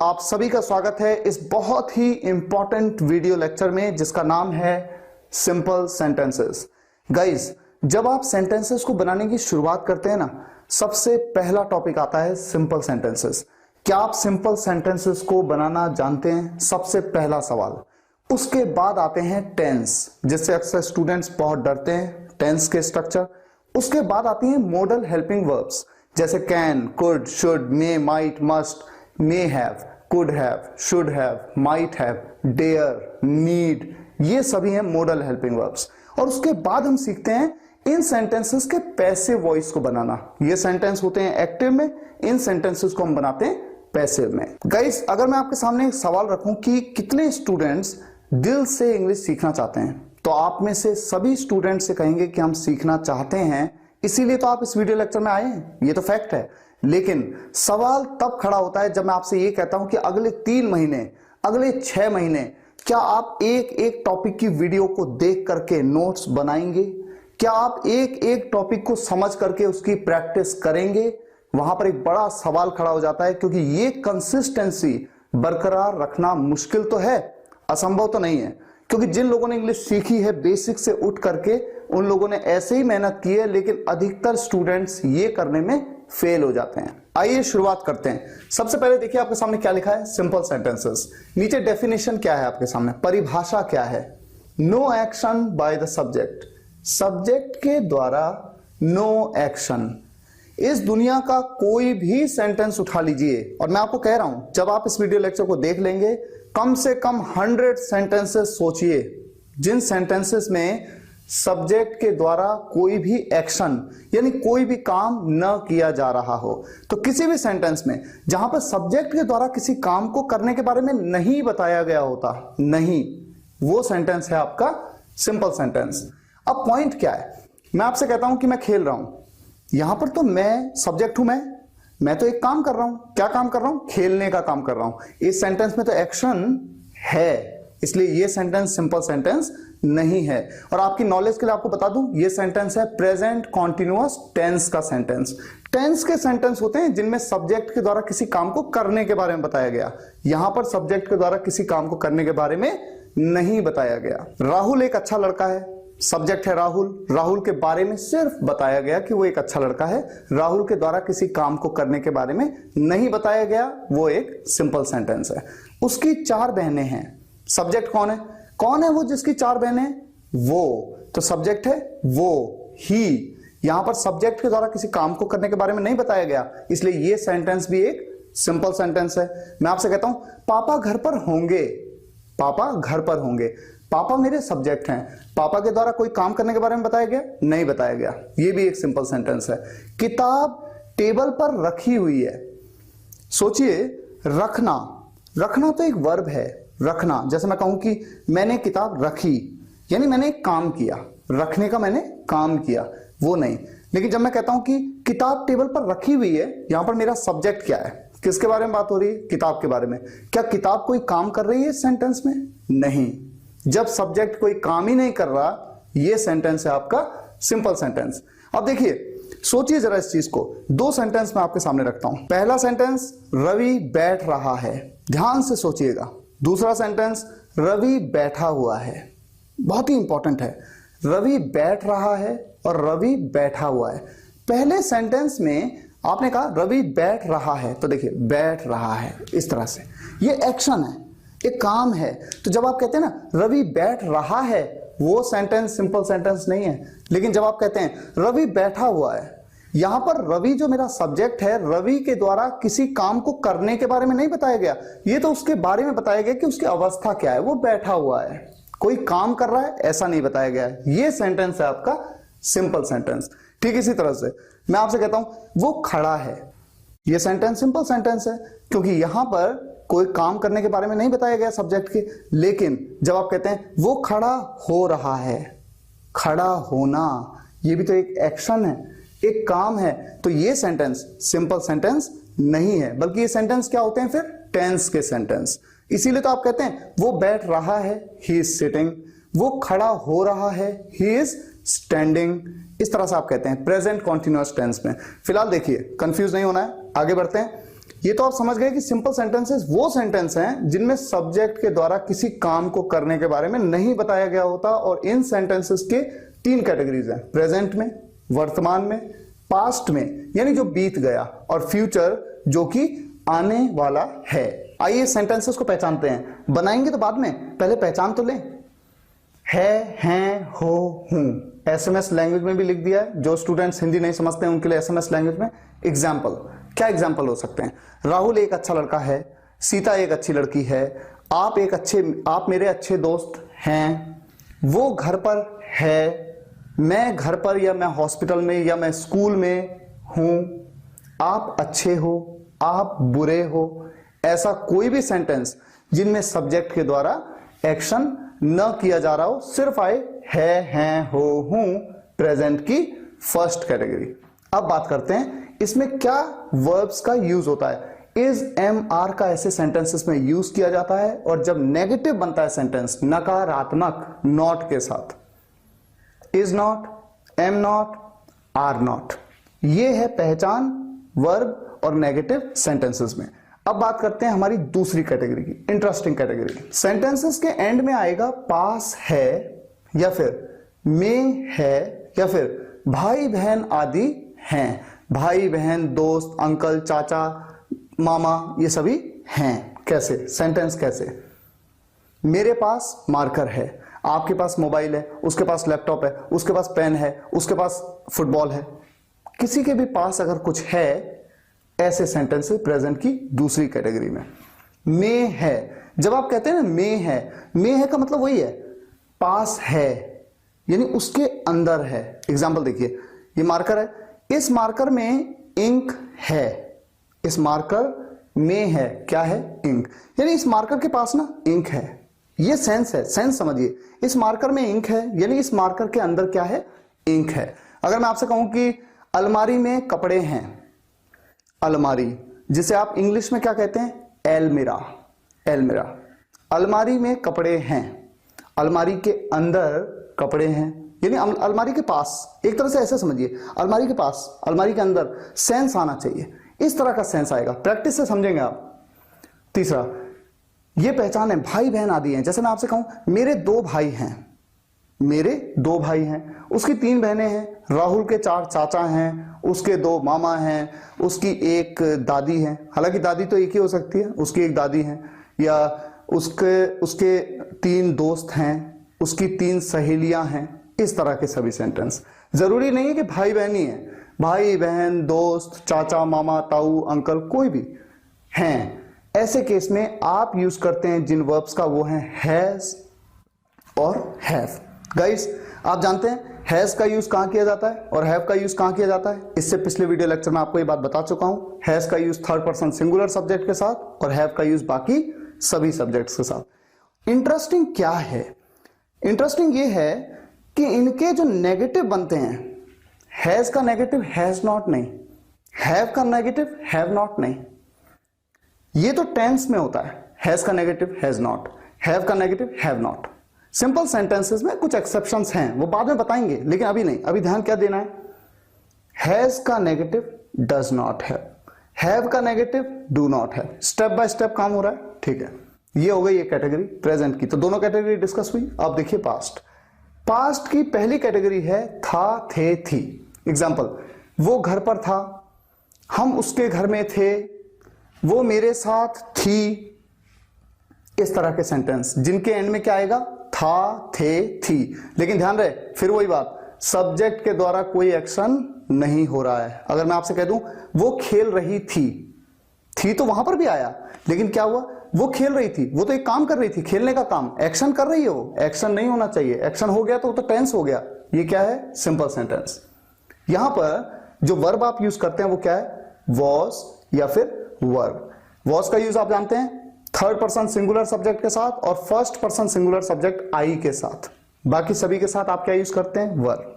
आप सभी का स्वागत है इस बहुत ही इंपॉर्टेंट वीडियो लेक्चर में जिसका नाम है सिंपल सेंटेंसेस। गाइस, जब आप सेंटेंसेस को बनाने की शुरुआत करते हैं ना, सबसे पहला टॉपिक आता है सिंपल सेंटेंसेस। क्या आप सिंपल सेंटेंसेस को बनाना जानते हैं? सबसे पहला सवाल। उसके बाद आते हैं टेंस, जिससे अक्सर स्टूडेंट्स बहुत डरते हैं, टेंस के स्ट्रक्चर। उसके बाद आती हैं मॉडल हेल्पिंग वर्ब्स जैसे can, could, should, may, might, must, may have, could have, should have, might have, dare, need, ये सभी हैं मॉडल हेल्पिंग वर्ब्स। और उसके बाद हम सीखते हैं इन सेंटेंसेस के पैसिव वॉइस को बनाना। ये सेंटेंस होते हैं एक्टिव में, इन सेंटेंसेस को हम बनाते हैं पैसिव में। गाइस, अगर मैं आपके सामने एक सवाल रखूं कि कितने स्टूडेंट्स दिल से इंग्लिश सीखना चाहते हैं, तो आप में से सभी स्टूडेंट से कहेंगे कि हम सीखना चाहते हैं, इसीलिए तो आप इस वीडियो लेक्चर में आए हैं, ये तो फैक्ट है। लेकिन सवाल तब खड़ा होता है जब मैं आपसे ये कहता हूं कि अगले 3 महीने, अगले 6 महीने क्या आप एक एक टॉपिक की वीडियो को देख करके नोट्स बनाएंगे? क्या आप एक एक टॉपिक को समझ करके उसकी प्रैक्टिस करेंगे? वहां पर एक बड़ा सवाल खड़ा हो जाता है, क्योंकि ये कंसिस्टेंसी बरकरार रखना मुश्किल तो है, असंभव तो नहीं है। क्योंकि जिन लोगों ने इंग्लिश सीखी है बेसिक से उठ करके, उन लोगों ने ऐसे ही मेहनत की है, लेकिन अधिकतर स्टूडेंट्स ये करने में फेल हो जाते हैं। आइए शुरुआत करते हैं। सबसे पहले देखिए आपके सामने क्या लिखा है, सिंपल सेंटेंसेस। नीचे डेफिनेशन क्या है आपके सामने, परिभाषा क्या है। No action by the subject, subject के द्वारा नो एक्शन। इस दुनिया का कोई भी सेंटेंस उठा लीजिए, और मैं आपको कह रहा हूं जब आप इस वीडियो लेक्चर को देख लेंगे, कम से कम 100 सेंटेंसेस सोचिए जिन सेंटेंसेस में सब्जेक्ट के द्वारा कोई भी एक्शन यानी कोई भी काम न किया जा रहा हो। तो किसी भी सेंटेंस में जहां पर सब्जेक्ट के द्वारा किसी काम को करने के बारे में नहीं बताया गया होता, नहीं, वो सेंटेंस है आपका सिंपल सेंटेंस। अब पॉइंट क्या है, मैं आपसे कहता हूं कि मैं खेल रहा हूं, यहां पर तो मैं सब्जेक्ट हूं, मैं तो एक काम कर रहा हूं। क्या काम कर रहा हूं? खेलने का काम कर रहा हूं। इस सेंटेंस में तो एक्शन है, इसलिए ये सेंटेंस सिंपल सेंटेंस नहीं है। और आपकी नॉलेज के लिए आपको बता दूं, ये सेंटेंस है प्रेजेंट कॉन्टिन्यूअस टेंस का सेंटेंस। टेंस के सेंटेंस होते हैं जिनमें सब्जेक्ट के द्वारा किसी काम को करने के बारे में बताया गया। यहां पर सब्जेक्ट के द्वारा किसी काम को करने के बारे में नहीं बताया गया। राहुल एक अच्छा लड़का है, सब्जेक्ट है राहुल, राहुल के बारे में सिर्फ बताया गया कि वो एक अच्छा लड़का है, राहुल के द्वारा किसी काम को करने के बारे में नहीं बताया गया, वो एक सिंपल सेंटेंस है। उसकी 4 बहनें हैं, सब्जेक्ट कौन है? कौन है वो जिसकी 4 बहनें? वो, तो सब्जेक्ट है वो, ही। यहां पर सब्जेक्ट के द्वारा किसी काम को करने के बारे में नहीं बताया गया, इसलिए ये सेंटेंस भी एक सिंपल सेंटेंस है। मैं आपसे कहता हूं पापा घर पर होंगे, पापा घर पर होंगे, पापा मेरे सब्जेक्ट हैं, पापा के द्वारा कोई काम करने के बारे में बताया गया? नहीं बताया गया, ये भी एक सिंपल सेंटेंस है। किताब टेबल पर रखी हुई है। सोचिए, रखना, रखना तो एक वर्ब है, रखना। जैसे मैं कहूं कि मैंने किताब रखी, यानी मैंने एक काम किया, रखने का मैंने काम किया, वो नहीं। लेकिन जब मैं कहता हूं कि किताब टेबल पर रखी हुई है, यहां पर मेरा सब्जेक्ट क्या है? किसके बारे में बात हो रही है? किताब के बारे में। क्या किताब कोई काम कर रही है इस सेंटेंस में? नहीं। जब सब्जेक्ट कोई काम ही नहीं कर रहा, यह सेंटेंस है आपका सिंपल सेंटेंस। अब देखिए, सोचिए जरा इस चीज को। 2 सेंटेंस मैं आपके सामने रखता हूं। पहला सेंटेंस, रवि बैठ रहा है, ध्यान से सोचिएगा। दूसरा सेंटेंस, रवि बैठा हुआ है। बहुत ही इंपॉर्टेंट है, रवि बैठ रहा है और रवि बैठा हुआ है। पहले सेंटेंस में आपने कहा रवि बैठ रहा है, तो देखिए बैठ रहा है इस तरह से, ये एक्शन है, एक काम है। तो जब आप कहते हैं ना रवि बैठ रहा है, वो सेंटेंस सिंपल सेंटेंस नहीं है। लेकिन जब आप कहते हैं रवि बैठा हुआ है, यहां पर रवि जो मेरा सब्जेक्ट है, रवि के द्वारा किसी काम को करने के बारे में नहीं बताया गया, ये तो उसके बारे में बताया गया कि उसकी अवस्था क्या है, वो बैठा हुआ है, कोई काम कर रहा है, ऐसा नहीं बताया गया। ये सेंटेंस है आपका सिंपल सेंटेंस। ठीक इसी तरह से मैं आपसे कहता हूं वो खड़ा है, ये सेंटेंस सिंपल सेंटेंस है, क्योंकि यहां पर कोई काम करने के बारे में नहीं बताया गया सब्जेक्ट के। लेकिन जब आप कहते हैं वो खड़ा हो रहा है, खड़ा होना, ये भी तो एक एक्शन है, एक काम है, तो ये सेंटेंस सिंपल सेंटेंस नहीं है, बल्कि ये सेंटेंस क्या होते हैं फिर? टेंस के सेंटेंस। इसीलिए तो आप कहते हैं वो बैठ रहा है, ही इज सिटिंग, वो खड़ा हो रहा है, ही इज स्टैंडिंग। इस तरह से आप कहते हैं प्रेजेंट कॉन्टिन्यूअस टेंस में। फिलहाल देखिए, कंफ्यूज नहीं होना है, आगे बढ़ते हैं। ये तो आप समझ गए कि सिंपल सेंटेंसेस वो सेंटेंस हैं जिनमें सब्जेक्ट के द्वारा किसी काम को करने के बारे में नहीं बताया गया होता, और इन सेंटेंसेस के 3 कैटेगरीज हैं, प्रेजेंट में, वर्तमान में, पास्ट में यानी जो बीत गया, और फ्यूचर जो कि आने वाला है। आइए सेंटेंसेस को पहचानते हैं, बनाएंगे तो बाद में, पहले पहचान तो लें। है, हैं, हो, हूं, एसएमएस लैंग्वेज में भी लिख दिया है। जो स्टूडेंट्स हिंदी नहीं समझते हैं उनके लिए एसएमएस लैंग्वेज में एग्जाम्पल, क्या एग्जाम्पल हो सकते हैं? राहुल एक अच्छा लड़का है, सीता एक अच्छी लड़की है, आप मेरे अच्छे दोस्त हैं, वो घर पर है, मैं घर पर या मैं हॉस्पिटल में या मैं स्कूल में हूं, आप अच्छे हो, आप बुरे हो। ऐसा कोई भी सेंटेंस जिनमें सब्जेक्ट के द्वारा एक्शन न किया जा रहा हो, सिर्फ आए है, हैं, हो, हूं, प्रेजेंट की फर्स्ट कैटेगरी। अब बात करते हैं इसमें क्या वर्ब्स का यूज होता है। इज, एम, आर का ऐसे सेंटेंसेस में यूज किया जाता है, और जब नेगेटिव बनता है सेंटेंस नकारात्मक नॉट के साथ, is not, am not, are not, ये है पहचान वर्ब और नेगेटिव सेंटेंसेस में। अब बात करते हैं हमारी दूसरी कैटेगरी की, इंटरेस्टिंग कैटेगरी। सेंटेंसेस के एंड में आएगा पास है, या फिर में है, या फिर भाई बहन आदि हैं। भाई बहन, दोस्त, अंकल, चाचा, मामा, ये सभी हैं। कैसे सेंटेंस? कैसे? मेरे पास मार्कर है, आपके पास मोबाइल है, उसके पास लैपटॉप है, उसके पास पेन है, उसके पास फुटबॉल है। किसी के भी पास अगर कुछ है, ऐसे सेंटेंस प्रेजेंट की दूसरी कैटेगरी में। में है, जब आप कहते हैं ना में है का मतलब वही है, पास है यानी उसके अंदर है। एग्जाम्पल देखिए, ये मार्कर है, इस मार्कर में इंक है, इस मार्कर में है क्या है? इंक, यानी इस मार्कर के पास ना इंक है। ये सेंस है, सेंस समझिए। इस मार्कर में इंक है यानी इस मार्कर के अंदर क्या है? इंक है। अगर मैं आपसे कहूं कि अलमारी में कपड़े हैं, अलमारी जिसे आप इंग्लिश में क्या कहते हैं? एलमिरा, एलमिरा। अलमारी में कपड़े हैं, अलमारी के अंदर कपड़े हैं, यानी अलमारी के पास, एक तरह से ऐसे समझिए, अलमारी के पास, अलमारी के अंदर, सेंस आना चाहिए। इस तरह का सेंस आएगा, प्रैक्टिस से समझेंगे आप। तीसरा, ये पहचान है, भाई बहन आदि हैं। जैसे मैं आपसे कहूं मेरे 2 भाई हैं, मेरे 2 भाई हैं, उसकी 3 बहनें हैं, राहुल के 4 चाचा हैं, उसके 2 मामा हैं, उसकी 1 दादी है। हालांकि दादी तो एक ही हो सकती है, उसकी 1 दादी है, या उसके 3 दोस्त हैं, उसकी 3 सहेलियां हैं। इस तरह के सभी सेंटेंस। जरूरी नहीं है कि भाई बहन ही है, भाई बहन, दोस्त, चाचा, मामा, ताऊ, अंकल, कोई भी हैं। ऐसे केस में आप यूज करते हैं जिन वर्ब्स का, वो है हैज और हैव। गाइस, आप जानते हैं हैज का यूज कहां किया जाता है और हैव का यूज कहां किया जाता है? इससे पिछले वीडियो लेक्चर में आपको ये बात बता चुका हूं। हैज का use 3rd person singular subject के साथ और हैव का यूज बाकी सभी सब्जेक्ट्स के साथ। इंटरेस्टिंग क्या है? इंटरेस्टिंग ये है कि इनके जो नेगेटिव बनते हैं, हैज का नेगेटिव हैज नॉट नहीं, हैव का नेगेटिव हैव नॉट नहीं। ये तो टेंस में होता है, हैज का नेगेटिव हैज नॉट, हैव का negative have not. Simple sentences में कुछ एक्सेप्शंस हैं, वो बाद में बताएंगे, लेकिन अभी नहीं। अभी ध्यान क्या देना है? हैज का नेगेटिव डज नॉट हैव का negative do not have. Step by step काम हो रहा है, ठीक है। ये हो गई ये कैटेगरी प्रेजेंट की, तो दोनों कैटेगरी डिस्कस हुई। अब देखिए पास्ट। पास्ट की पहली कैटेगरी है था, थे, थी। एग्जाम्पल, वो घर पर था, हम उसके घर में थे, वो मेरे साथ थी। इस तरह के सेंटेंस जिनके एंड में क्या आएगा? था, थे, थी। लेकिन ध्यान रहे, फिर वही बात, सब्जेक्ट के द्वारा कोई एक्शन नहीं हो रहा है। अगर मैं आपसे कह दूं वो खेल रही थी तो वहां पर भी आया, लेकिन क्या हुआ? वो खेल रही थी, वो तो एक काम कर रही थी, खेलने का काम, एक्शन कर रही है वो। एक्शन नहीं होना चाहिए, एक्शन हो गया तो वो तो टेंस हो गया। ये क्या है? Simple sentence. यहां पर जो वर्ब आप यूज करते हैं वो क्या है? वॉज या फिर वर्ब। वॉज का यूज आप जानते हैं 3rd पर्सन सिंगुलर सब्जेक्ट के साथ और 1st person singular subject I के साथ। बाकी सभी के साथ आप क्या यूज करते हैं? वर्ब।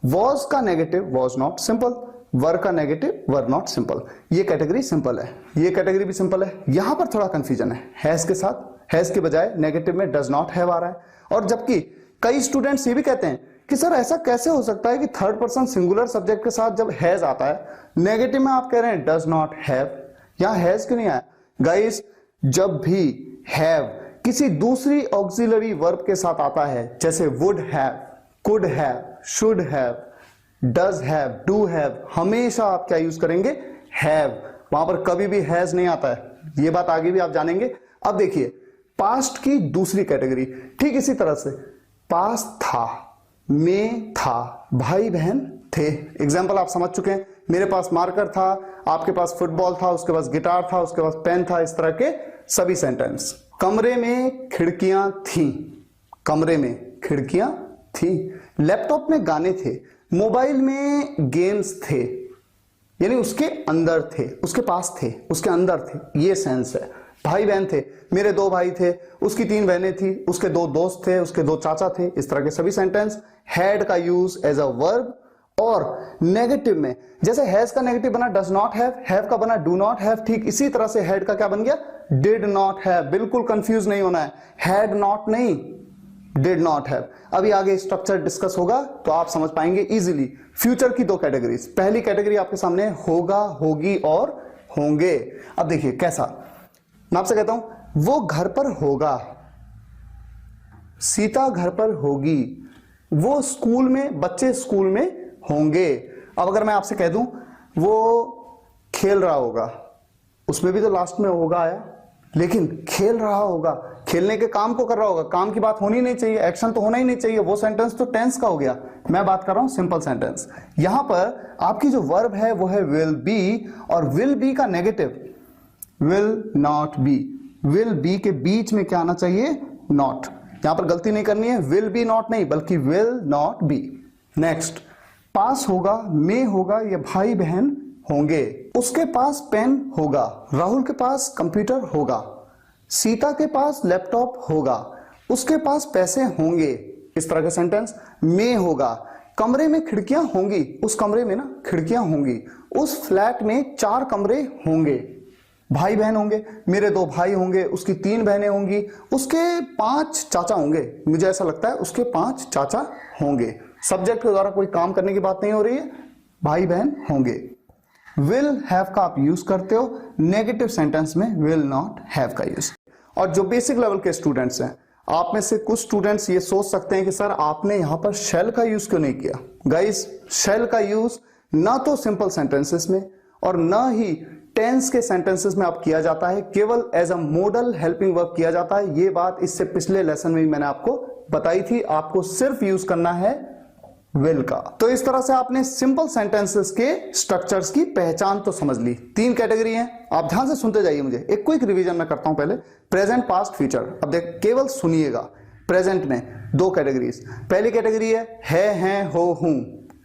वॉज का negative was not simple, verb का नेगेटिव वर नॉट सिंपल। ये कैटेगरी सिंपल है, ये कैटेगरी भी सिंपल है। यहां पर थोड़ा कंफ्यूजन है, हैज के साथ, हैज के बजाय नेगेटिव में डज नॉट हैव आ रहा है। और जबकि कई स्टूडेंट्स ये भी कहते हैं कि सर ऐसा कैसे हो सकता है कि 3rd पर्सन सिंगुलर सब्जेक्ट के साथ जब हैज आता है, नेगेटिव में आप कह रहे हैं डज नॉट हैव। यहां हैज क्यों नहीं आया? गाइस, जब भी हैव किसी दूसरी ऑक्सिलरी वर्ब के साथ आता है, जैसे would have, could have, should have, does have, do have, हमेशा आप क्या यूज करेंगे? हैव। वहां पर कभी भी हैज नहीं आता है, ये बात आगे भी आप जानेंगे। अब देखिए पास्ट की दूसरी कैटेगरी, ठीक इसी तरह से पास था, में था, भाई बहन थे। एग्जाम्पल आप समझ चुके हैं, मेरे पास मार्कर था, आपके पास फुटबॉल था, उसके पास गिटार था, उसके पास पेन था, इस तरह के सभी सेंटेंस। कमरे में खिड़कियां थी, कमरे में खिड़कियां थी। लैपटॉप में गाने थे, मोबाइल में गेम्स थे, यानी उसके अंदर थे, उसके पास थे, उसके अंदर थे, ये सेंस है। भाई बहन थे, मेरे 2 भाई थे, उसकी 3 बहनें थी, उसके 2 दोस्त थे, उसके 2 चाचा थे, इस तरह के सभी सेंटेंस। हैड का यूज एज अ वर्ब, और नेगेटिव में जैसे हैज का नेगेटिव बना डज नॉट हैव का बना डू नॉट हैव, ठीक इसी तरह से हैड का क्या बन गया? Did not have. बिल्कुल कंफ्यूज नहीं होना है, हैड नॉट नहीं, डिड नॉट हैव। अभी आगे स्ट्रक्चर डिस्कस होगा तो आप समझ पाएंगे इजीली। फ्यूचर की 2 कैटेगरीज, पहली कैटेगरी आपके सामने होगा, होगी और होंगे। अब देखिए कैसा, मैं आपसे कहता हूं वो घर पर होगा, सीता घर पर होगी, वो स्कूल में, बच्चे स्कूल में होंगे। अब अगर मैं आपसे कह दूं वो खेल रहा होगा, उसमें भी तो लास्ट में होगा आया, लेकिन खेल रहा होगा, खेलने के काम को कर रहा होगा, काम की बात होनी नहीं चाहिए, एक्शन तो होना ही नहीं चाहिए, वो सेंटेंस तो टेंस का हो गया। मैं बात कर रहा हूं सिंपल सेंटेंस। यहां पर आपकी जो वर्ब है वो है विल बी, और विल बी का negative will not be. Will be के बीच में क्या आना चाहिए? नॉट। यहां पर गलती नहीं करनी है, विल बी नॉट नहीं, बल्कि विल नॉट बी। नेक्स्ट, पास होगा, में होगा, ये भाई बहन होंगे, उसके पास पेन होगा, राहुल के पास कंप्यूटर होगा, सीता के पास लैपटॉप होगा, उसके पास पैसे होंगे, इस तरह का सेंटेंस। में होगा, कमरे में खिड़कियां होंगी, उस कमरे में ना खिड़कियां होंगी, उस फ्लैट में 4 कमरे होंगे, भाई बहन होंगे, मेरे 2 भाई होंगे, उसकी 3 बहनें होंगी, उसके 5 चाचा होंगे, मुझे ऐसा लगता है उसके 5 चाचा होंगे। सब्जेक्ट के द्वारा कोई काम करने की बात नहीं हो रही है, भाई बहन होंगे। विल हैव का आप यूज करते हो, नेगेटिव सेंटेंस में विल नॉट हैव का यूज। और जो बेसिक लेवल के स्टूडेंट्स हैं, आप में से कुछ स्टूडेंट्स ये सोच सकते हैं कि सर आपने यहां पर शैल का यूज क्यों नहीं किया? गाइस, शैल का यूज ना तो सिंपल सेंटेंसेस में और ना ही टेंस के सेंटेंसेस में आप किया जाता है, केवल as a modal helping verb किया जाता है। ये बात इससे पिछले लेसन में भी मैंने आपको बताई थी, आपको सिर्फ यूज करना है विल का। तो इस तरह से आपने सिंपल सेंटेंसेस के स्ट्रक्चर्स की पहचान तो समझ ली। 3 कैटेगरी हैं, आप ध्यान से सुनते जाइए मुझे। एक क्विक रिवीजन मैं करता हूं पहले, प्रेजेंट, पास्ट, फ्यूचर। अब देख, केवल सुनिएगा। प्रेजेंट में 2 कैटेगरीज। पहली कैटेगरी है, हैं, हो, हूं।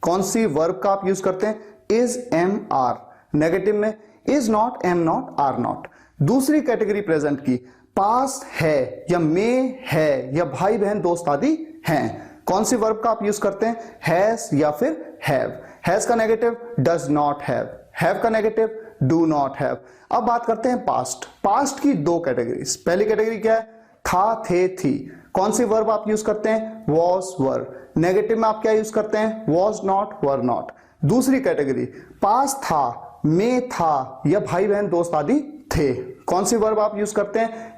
कौन सी वर्ब का आप यूज करते हैं? Is, am, are. नेगेटिव में is not, am not, are not. दूसरी कैटेगरी प्रेजेंट की, पास है या में है या भाई बहन दोस्त आदि हैं। कौन सी वर्ब का आप यूज करते हैं? हैज या फिर हैव। हैज का नेगेटिव डज नॉट हैव का नेगेटिव डू नॉट हैव। अब बात करते हैं पास्ट। पास्ट की 2 कैटेगरीज। पहली कैटेगरी क्या है? था, थे, थी। कौन सी वर्ब आप यूज करते हैं? Was, were. नेगेटिव में आप क्या यूज करते हैं? Was not, were not. दूसरी कैटेगरी, पास था, में था या भाई बहन दोस्त आदि थे। कौन सी वर्ब आप यूज करते हैं?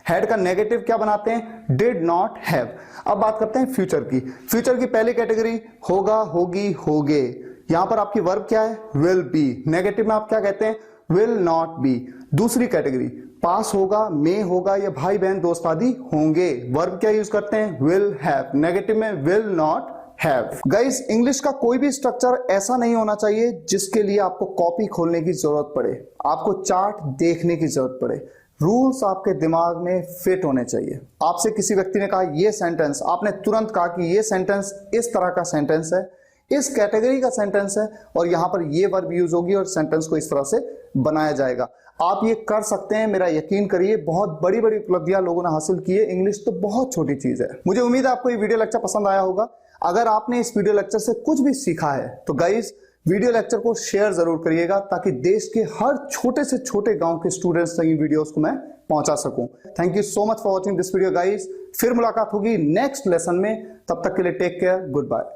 हैड का नेगेटिव क्या बनाते हैं? Did not have. अब बात करते हैं फ्यूचर की। फ्यूचर की पहली कैटेगरी, होगा, होगी, होगे। यहां पर आपकी वर्ब क्या है? Will be. नेगेटिव में आप क्या कहते हैं? Will not be. दूसरी कैटेगरी, पास होगा, में होगा या भाई बहन दोस्त आदि होंगे। वर्ब क्या यूज करते हैं? Will have. नेगेटिव में will not have. Guys, English का कोई भी स्ट्रक्चर ऐसा नहीं होना चाहिए जिसके लिए आपको कॉपी खोलने की जरूरत पड़े, आपको चार्ट देखने की जरूरत पड़े। रूल्स आपके दिमाग में फिट होने चाहिए। आपसे किसी व्यक्ति ने कहा ये सेंटेंस, आपने तुरंत कहा कि ये सेंटेंस इस तरह का सेंटेंस है, इस कैटेगरी का सेंटेंस है और यहां पर ये वर्ब यूज होगी और सेंटेंस को इस तरह से बनाया जाएगा। आप ये कर सकते हैं, मेरा यकीन करिए। बहुत बड़ी बड़ी उपलब्धियां लोगों ने हासिल की है। इंग्लिश तो बहुत छोटी चीज है। मुझे उम्मीद है आपको ये वीडियो लेक्चर पसंद आया होगा। अगर आपने इस वीडियो लेक्चर से कुछ भी सीखा है तो गाइस, वीडियो लेक्चर को शेयर जरूर करिएगा ताकि देश के हर छोटे से छोटे गांव के स्टूडेंट्स तक इन वीडियोस को मैं पहुंचा सकूं। Thank you so much for watching this video guys. फिर मुलाकात होगी नेक्स्ट लेसन में, तब तक के लिए टेक केयर, गुड बाय।